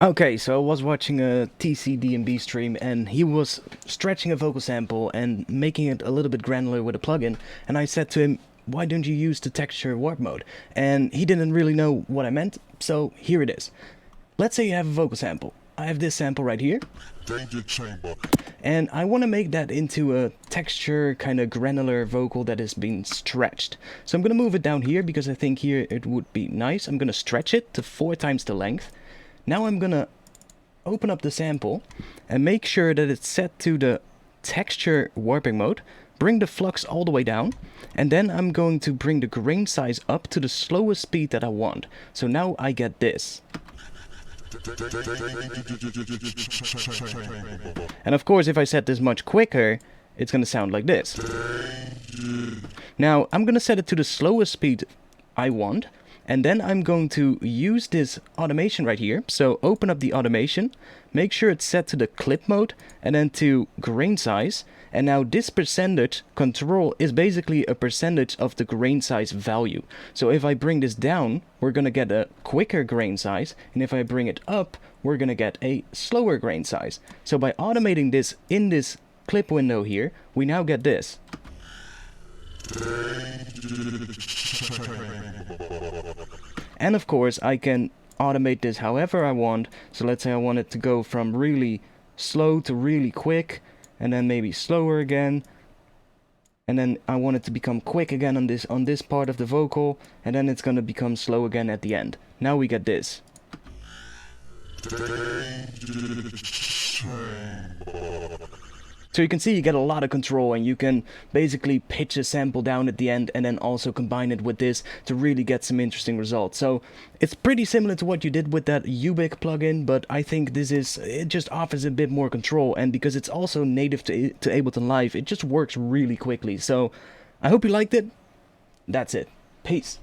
Okay, so I was watching a TCD&B stream and he was stretching a vocal sample and making it a little bit granular with a plugin, and I said to him, why don't you use the texture warp mode? And he didn't really know what I meant, so here it is. Let's say you have a vocal sample. I have this sample right here, and I want to make that into a texture kind of granular vocal that is being stretched. So I'm going to move it down here because I think here it would be nice. I'm going to stretch it to 4 times the length. Now I'm gonna open up the sample and make sure that it's set to the texture warping mode, bring the flux all the way down, and then I'm going to bring the grain size up to the slowest speed that I want. So now I get this. And of course, if I set this much quicker, it's gonna sound like this. Now I'm gonna set it to the slowest speed I want, and then I'm going to use this automation right here. So open up the automation, make sure it's set to the clip mode, and then to grain size. And now this percentage control is basically a percentage of the grain size value. So if I bring this down, we're gonna get a quicker grain size, and if I bring it up, we're gonna get a slower grain size. So by automating this in this clip window here, we now get this. And of course I can automate this however I want. So let's say I want it to go from really slow to really quick, and then maybe slower again, and then I want it to become quick again on this part of the vocal, and then it's gonna become slow again at the end. Now we get this. So you can see you get a lot of control, and you can basically pitch a sample down at the end and then also combine it with this to really get some interesting results. So it's pretty similar to what you did with that UBIC plugin, but I think it just offers a bit more control, and because it's also native to Ableton Live, it just works really quickly. So I hope you liked it. That's it. Peace.